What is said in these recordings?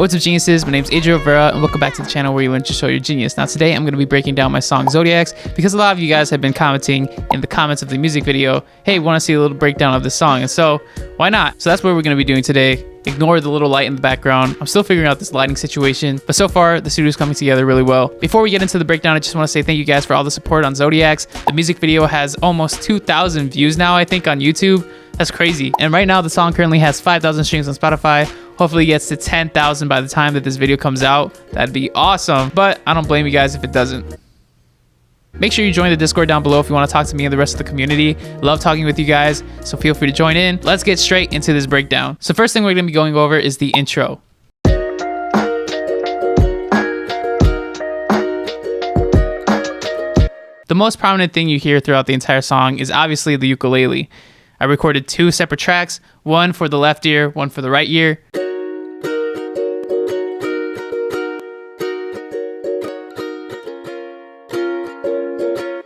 What's up, geniuses? My name's Adriel Rivera, and welcome back to the channel where you learn to show your genius. Now today I'm going to be breaking down my song Zodiacs because a lot of you guys have been commenting in the comments of the music video, hey, want to see a little breakdown of this song, and so why not? So that's what we're going to be doing today. Ignore the little light in the background. I'm still figuring out this lighting situation, but so far the studio's coming together really well. Before we get into the breakdown, I just want to say thank you guys for all the support on Zodiacs. The music video has almost 2,000 views now, I think, on YouTube. That's crazy. And right now the song currently has 5,000 streams on Spotify. Hopefully it gets to 10,000 by the time that this video comes out. That'd be awesome, but I don't blame you guys if it doesn't. Make sure you join the Discord down below if you want to talk to me and the rest of the community. Love talking with you guys, so feel free to join in. Let's get straight into this breakdown. So first thing we're going to be going over is the intro. The most prominent thing you hear throughout the entire song is obviously the ukulele. I recorded 2 separate tracks, one for the left ear, one for the right ear.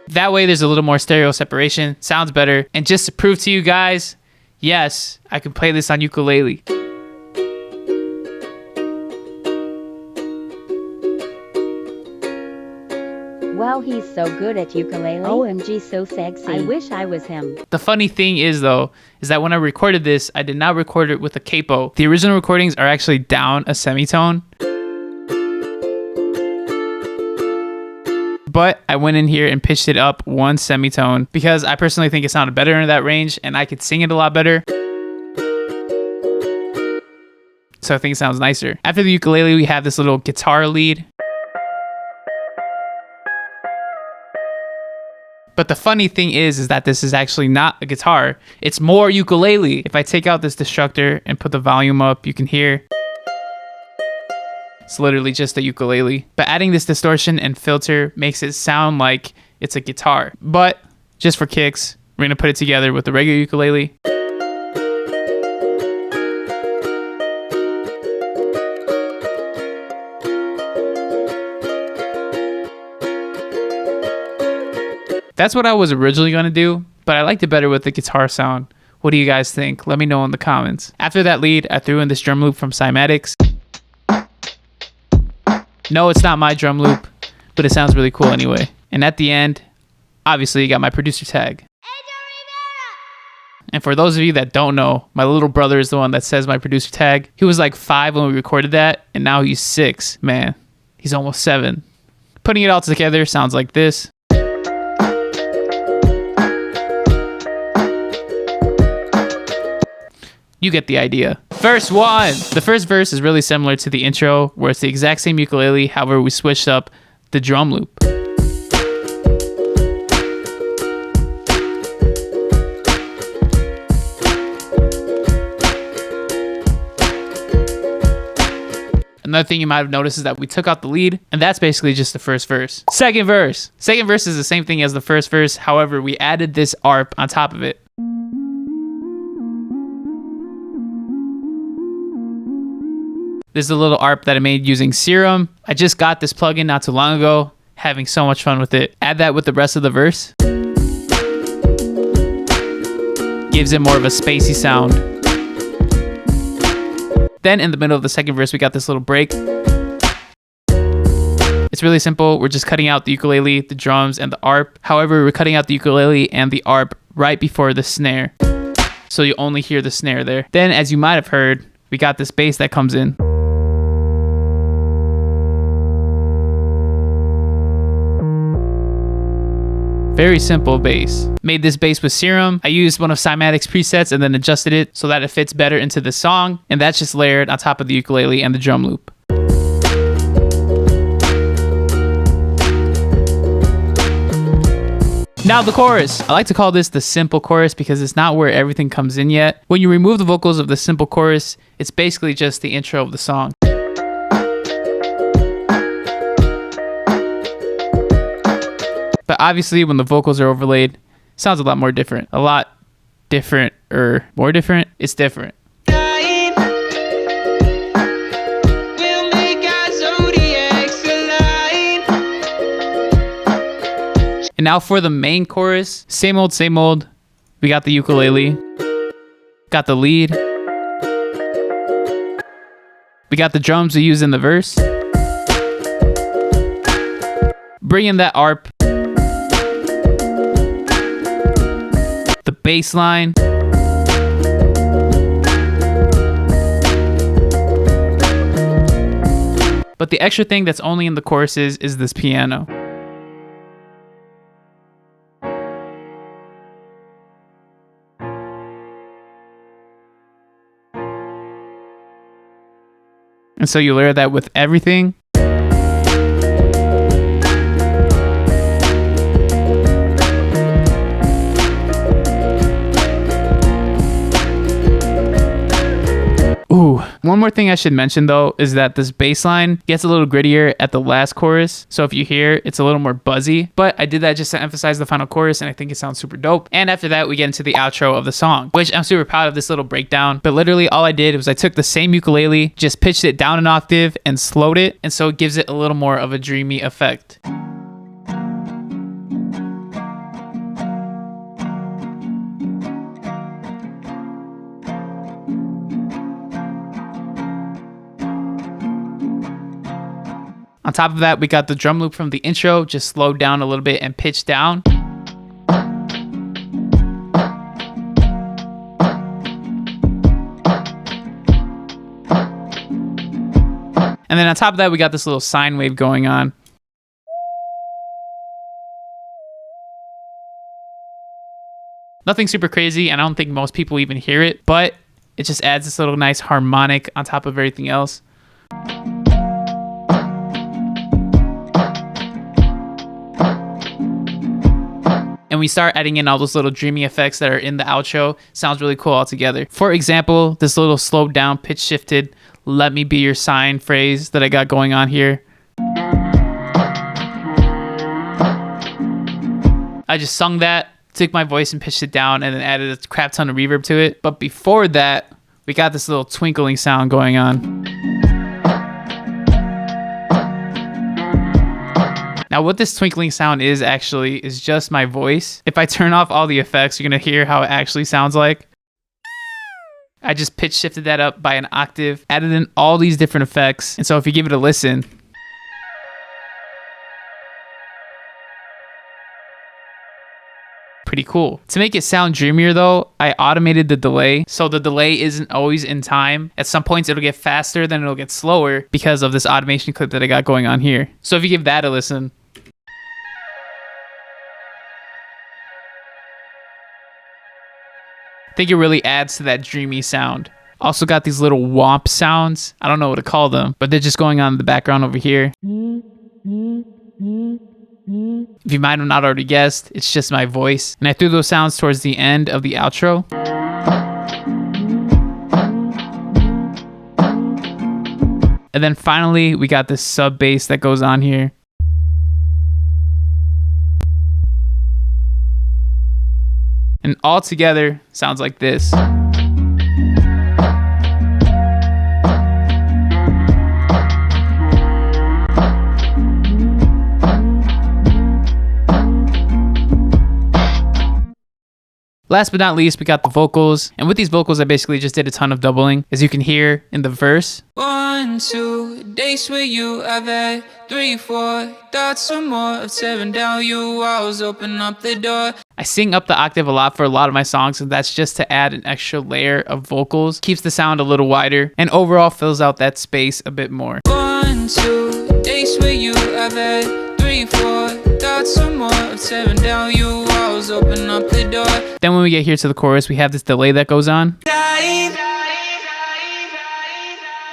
That way there's a little more stereo separation, sounds better. And just to prove to you guys, yes, I can play this on ukulele. Wow, he's so good at ukulele. OMG, so sexy. I wish I was him. The funny thing is though, is that when I recorded this, I did not record it with a capo. The original recordings are actually down a semitone. But I went in here and pitched it up 1 semitone because I personally think it sounded better in that range and I could sing it a lot better. So I think it sounds nicer. After the ukulele, we have this little guitar lead. But the funny thing is that this is actually not a guitar. It's more ukulele. If I take out this destructor and put the volume up, you can hear. It's literally just a ukulele. But adding this distortion and filter makes it sound like it's a guitar. But just for kicks, we're gonna put it together with the regular ukulele. That's what I was originally gonna do, but I liked it better with the guitar sound. What do you guys think? Let me know in the comments. After that lead, I threw in this drum loop from Cymatics. No, it's not my drum loop, but it sounds really cool anyway. And at the end, obviously you got my producer tag. Adriel Rivera! And for those of you that don't know, my little brother is the one that says my producer tag. He was like 5 when we recorded that, and now he's 6. Man, he's almost 7. Putting it all together sounds like this. You get the idea. Verse 1. The first verse is really similar to the intro, where it's the exact same ukulele, however we switched up the drum loop. Another thing you might have noticed is that we took out the lead, and that's basically just the first verse. Second verse. Second verse is the same thing as the first verse, however we added this ARP on top of it. This is a little ARP that I made using Serum. I just got this plugin not too long ago, having so much fun with it. Add that with the rest of the verse. Gives it more of a spacey sound. Then in the middle of the second verse, we got this little break. It's really simple. We're just cutting out the ukulele, the drums, and the ARP. However, we're cutting out the ukulele and the ARP right before the snare. So you only hear the snare there. Then, as you might have heard, we got this bass that comes in. Very simple bass. Made this bass with Serum. I used one of Cymatics presets and then adjusted it so that it fits better into the song. And that's just layered on top of the ukulele and the drum loop. Now the chorus. I like to call this the simple chorus because it's not where everything comes in yet. When you remove the vocals of the simple chorus, it's basically just the intro of the song. But obviously when the vocals are overlaid, it sounds a lot more different. A lot different, or more different. It's different. And now for the main chorus, same old, same old. We got the ukulele, got the lead, We got the drums we use in the verse. Bring in that ARP. The bass line. But the extra thing that's only in the choruses is this piano. And so you layer that with everything. Ooh, one more thing I should mention though is that this bass line gets a little grittier at the last chorus. So if you hear, it's a little more buzzy, but I did that just to emphasize the final chorus and I think it sounds super dope. And after that, we get into the outro of the song, which I'm super proud of this little breakdown. But literally all I did was I took the same ukulele, just pitched it down an octave and slowed it. And so it gives it a little more of a dreamy effect. On top of that, we got the drum loop from the intro, just slowed down a little bit and pitched down. And then on top of that, we got this little sine wave going on. Nothing super crazy, and I don't think most people even hear it, but it just adds this little nice harmonic on top of everything else. And we start adding in all those little dreamy effects that are in the outro. Sounds really cool altogether. For example, this little slowed down, pitch shifted, let me be your sign phrase that I got going on here. I just sung that, took my voice and pitched it down, and then added a crap ton of reverb to it. But before that, we got this little twinkling sound going on. Now what this twinkling sound is actually is just my voice. If I turn off all the effects, you're gonna hear how it actually sounds like. I just pitch shifted that up by an octave, added in all these different effects. And so if you give it a listen, pretty cool. To make it sound dreamier though, I automated the delay. So the delay isn't always in time. At some points it'll get faster, then it'll get slower because of this automation clip that I got going on here. So if you give that a listen, I think it really adds to that dreamy sound. Also got these little womp sounds. I don't know what to call them, but they're just going on in the background over here. If you might have not already guessed, it's just my voice. And I threw those sounds towards the end of the outro. And then finally, we got this sub bass that goes on here. And all together sounds like this. Last but not least, we got the vocals. And with these vocals, I basically just did a ton of doubling, as you can hear in the verse. 1, 2 days with you, I've had 3, 4 thoughts or more of tearing down your walls, open up the door. I sing up the octave a lot for a lot of my songs, and that's just to add an extra layer of vocals. Keeps the sound a little wider, and overall fills out that space a bit more. 1, 2 days with you, I've had 3, 4 thoughts or more of tearing down your walls, open up the door. Then when we get here to the chorus, we have this delay that goes on.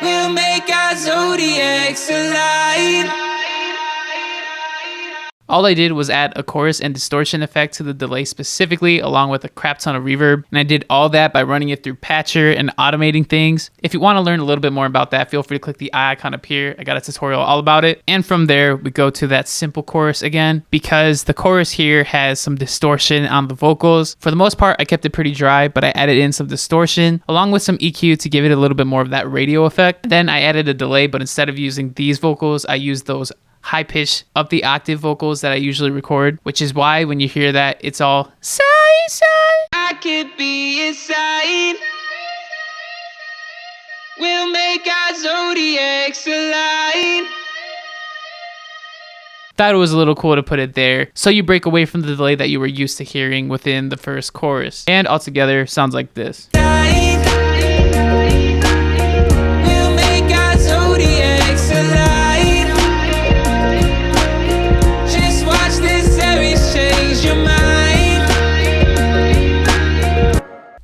We'll make our zodiacs alive. All I did was add a chorus and distortion effect to the delay specifically, along with a crap ton of reverb. And I did all that by running it through Patcher and automating things. If you want to learn a little bit more about that, feel free to click the eye icon up here. I got a tutorial all about it. And from there, we go to that simple chorus again, because the chorus here has some distortion on the vocals. For the most part, I kept it pretty dry, but I added in some distortion along with some EQ to give it a little bit more of that radio effect. Then I added a delay, but instead of using these vocals, I used those high pitch up the octave vocals that I usually record, which is why when you hear that, it's all sigh, sigh. I could be inside We'll make our zodiacs align. Thought it was a little cool to put it there, so you break away from the delay that you were used to hearing within the first chorus. And altogether, sounds like this. We'll make our zodiacs align. Just watch this series change your mind.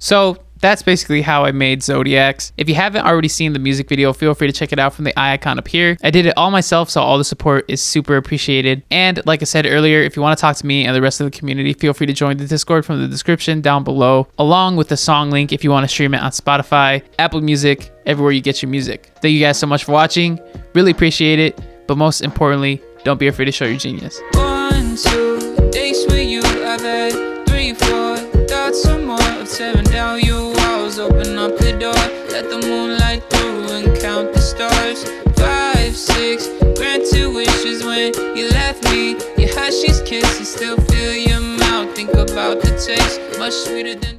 So that's basically how I made Zodiacs. If you haven't already seen the music video, feel free to check it out from the eye icon up here. I did it all myself, so all the support is super appreciated. And like I said earlier, if you want to talk to me and the rest of the community, feel free to join the Discord from the description down below, along with the song link if you want to stream it on Spotify, Apple Music, everywhere you get your music. Thank you guys so much for watching. Really appreciate it. But most importantly, don't be afraid to show your genius. 1, 2 days with you, I've had 3, 4 thoughts or more of tearing down your walls. Open up the door, let the moonlight through and count the stars. 5, 6 granted wishes when you left me. You hush these kisses, still feel your mouth. Think about the taste, much sweeter than